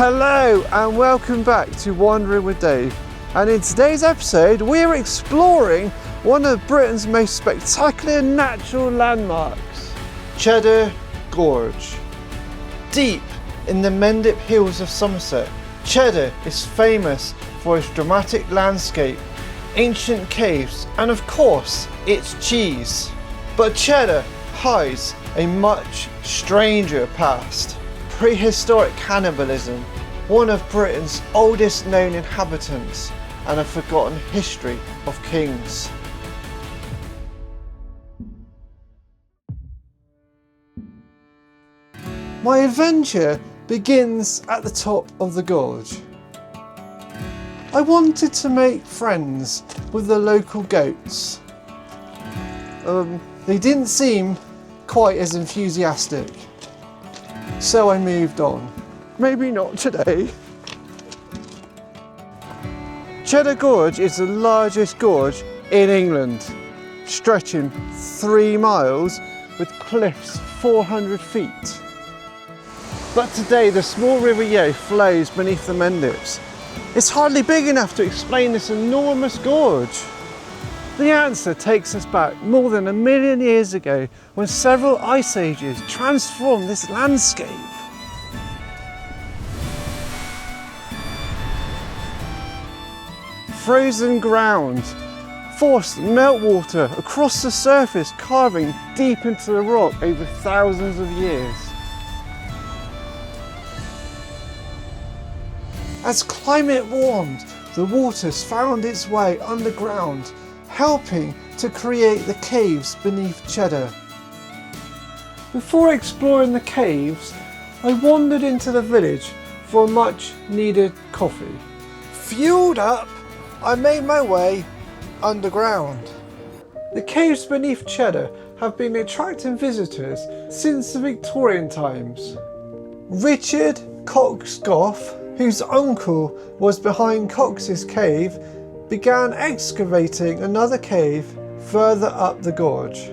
Hello and welcome back to Wandering with Dave, and in today's episode we're exploring one of Britain's most spectacular natural landmarks, Cheddar Gorge. Deep in the Mendip Hills of Somerset, Cheddar is famous for its dramatic landscape, ancient caves and of course its cheese. But Cheddar hides a much stranger past. Prehistoric cannibalism, one of Britain's oldest known inhabitants, and a forgotten history of kings. My adventure begins at the top of the gorge. I wanted to make friends with the local goats. They didn't seem quite as enthusiastic. So I moved on. Maybe not today. Cheddar Gorge is the largest gorge in England, stretching 3 miles with cliffs 400 feet. But today the small River Yeo flows beneath the Mendips. It's hardly big enough to explain this enormous gorge. The answer takes us back more than 1 million years ago when several ice ages transformed this landscape. Frozen ground forced meltwater across the surface, carving deep into the rock over thousands of years. As climate warmed, the waters found its way underground, helping to create the caves beneath Cheddar. Before exploring the caves, I wandered into the village for a much needed coffee. Fueled up, I made my way underground. The caves beneath Cheddar have been attracting visitors since the Victorian times. Richard Cox Goff, whose uncle was behind Cox's cave, began excavating another cave further up the gorge.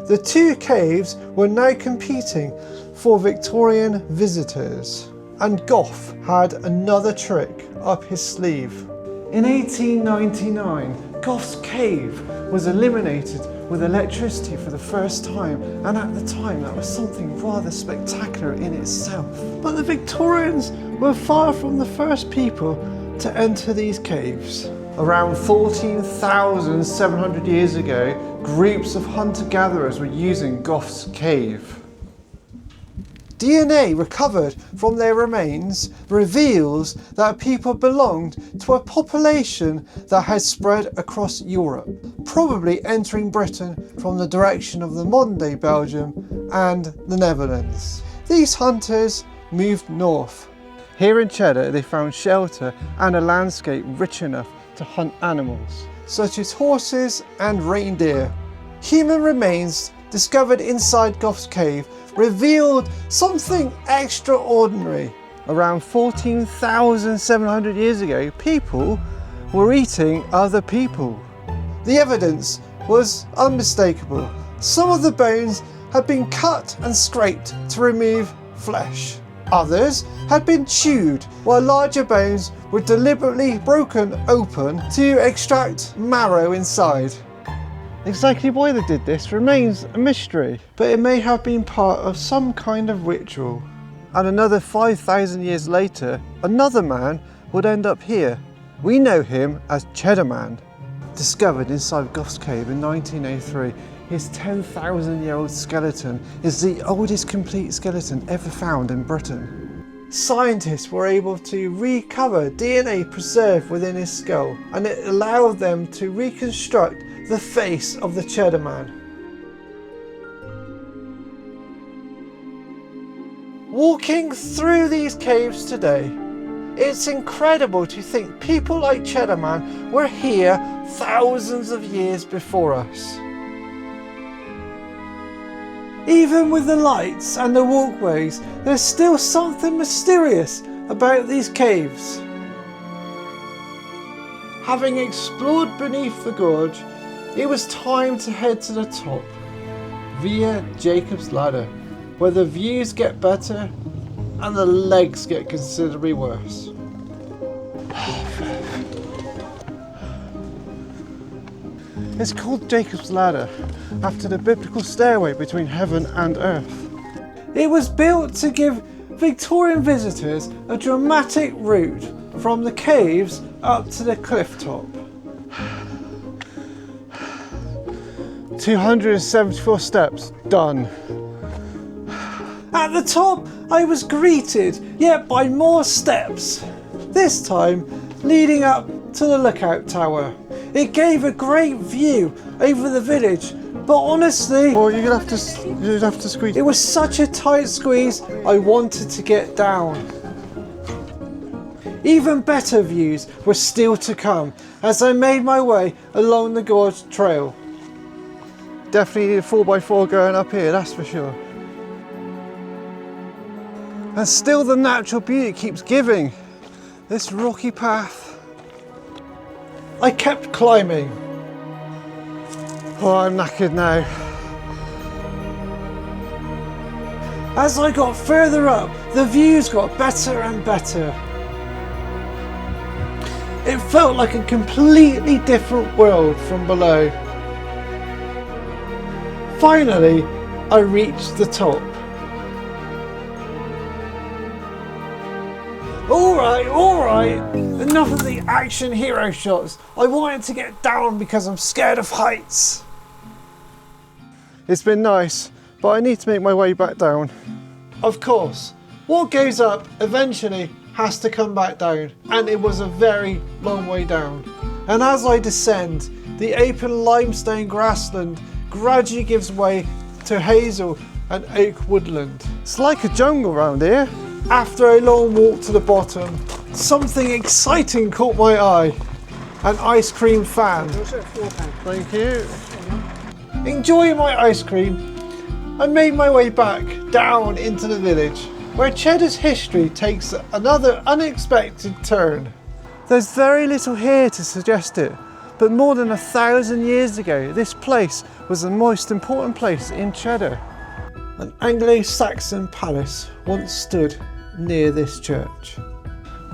The two caves were now competing for Victorian visitors, and Goff had another trick up his sleeve. In 1899, Goff's cave was illuminated with electricity for the first time, and at the time that was something rather spectacular in itself. But the Victorians were far from the first people to enter these caves. Around 14,700 years ago, groups of hunter-gatherers were using Goff's cave. DNA recovered from their remains reveals that people belonged to a population that had spread across Europe, probably entering Britain from the direction of the modern-day Belgium and the Netherlands. These hunters moved north. Here in Cheddar, they found shelter and a landscape rich enough to hunt animals, such as horses and reindeer. Human remains discovered inside Goff's cave revealed something extraordinary. Around 14,700 years ago, people were eating other people. The evidence was unmistakable. Some of the bones had been cut and scraped to remove flesh. Others had been chewed, while larger bones were deliberately broken open to extract marrow inside. Exactly why they did this remains a mystery, but it may have been part of some kind of ritual. And another 5,000 years later, another man would end up here. We know him as Cheddar Man. Discovered inside Goff's cave in 1903, his 10,000-year-old skeleton is the oldest complete skeleton ever found in Britain. Scientists were able to recover DNA preserved within his skull, and it allowed them to reconstruct the face of the Cheddar Man. Walking through these caves today, it's incredible to think people like Cheddar Man were here thousands of years before us. Even with the lights and the walkways, there's still something mysterious about these caves. Having explored beneath the gorge, it was time to head to the top via Jacob's Ladder, where the views get better and the legs get considerably worse. It's called Jacob's Ladder, after the biblical stairway between heaven and earth. It was built to give Victorian visitors a dramatic route from the caves up to the cliff top. 274 steps done. At the top, I was greeted yet by more steps, this time leading up to the lookout tower. It gave a great view over the village, but honestly, you'd have to squeeze. It was such a tight squeeze, I wanted to get down. Even better views were still to come as I made my way along the gorge trail. Definitely need a 4x4 going up here, that's for sure. And still the natural beauty keeps giving. This rocky path. I kept climbing. Oh, I'm knackered now. As I got further up, the views got better and better. It felt like a completely different world from below. Finally, I reached the top. Alright, enough of the action hero shots. I wanted to get down because I'm scared of heights. It's been nice, but I need to make my way back down. Of course, what goes up eventually has to come back down, and it was a very long way down. And as I descend, the open limestone grassland gradually gives way to hazel and oak woodland. It's like a jungle round here. After a long walk to the bottom, something exciting caught my eye. An ice cream fan. Thank you. Enjoying my ice cream, I made my way back down into the village, where Cheddar's history takes another unexpected turn. There's very little here to suggest it, but more than 1,000 years ago, this place was the most important place in Cheddar. An Anglo-Saxon palace once stood near this church.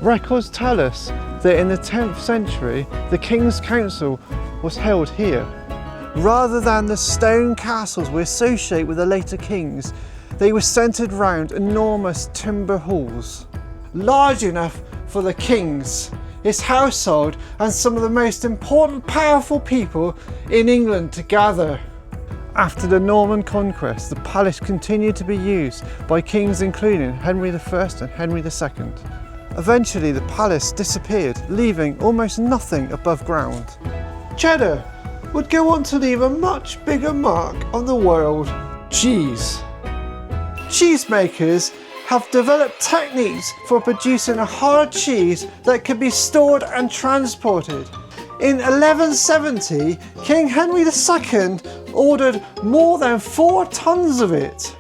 Records tell us that in the 10th century, the King's Council was held here. Rather than the stone castles we associate with the later kings, they were centred round enormous timber halls, large enough for the kings, his household and some of the most important powerful people in England to gather. After the Norman conquest, the palace continued to be used by kings including Henry I and Henry II. Eventually the palace disappeared, leaving almost nothing above ground. Cheddar would go on to leave a much bigger mark on the world: cheese. Cheesemakers have developed techniques for producing a hard cheese that can be stored and transported. In 1170, King Henry II ordered more than 4 tons of it.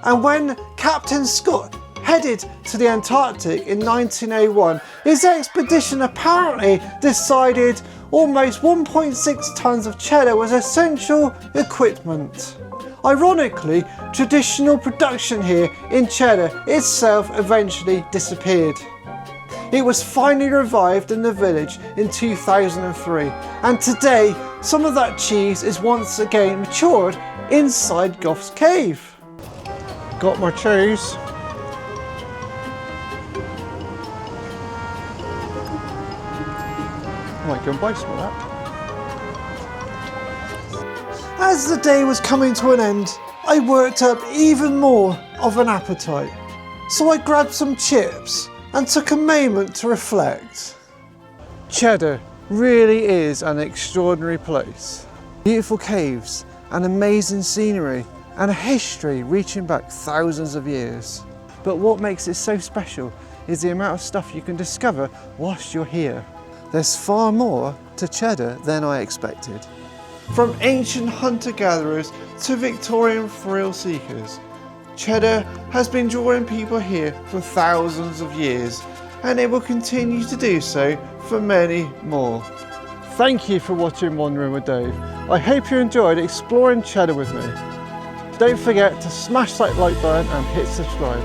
And when Captain Scott headed to the Antarctic in 1901, his expedition apparently decided almost 1.6 tons of cheddar was essential equipment. Ironically, traditional production here in Cheddar itself eventually disappeared. It was finally revived in the village in 2003, and today some of that cheese is once again matured inside Goff's cave. Got my cheese. I might go and buy some of that. As the day was coming to an end, I worked up even more of an appetite. So I grabbed some chips and took a moment to reflect. Cheddar really is an extraordinary place. Beautiful caves, an amazing scenery, and a history reaching back thousands of years. But what makes it so special is the amount of stuff you can discover whilst you're here. There's far more to Cheddar than I expected. From ancient hunter-gatherers to Victorian thrill seekers, Cheddar has been drawing people here for thousands of years, and it will continue to do so for many more. Thank you for watching Wandering with Dave. I hope you enjoyed exploring Cheddar with me. Don't forget to smash that like button and hit subscribe.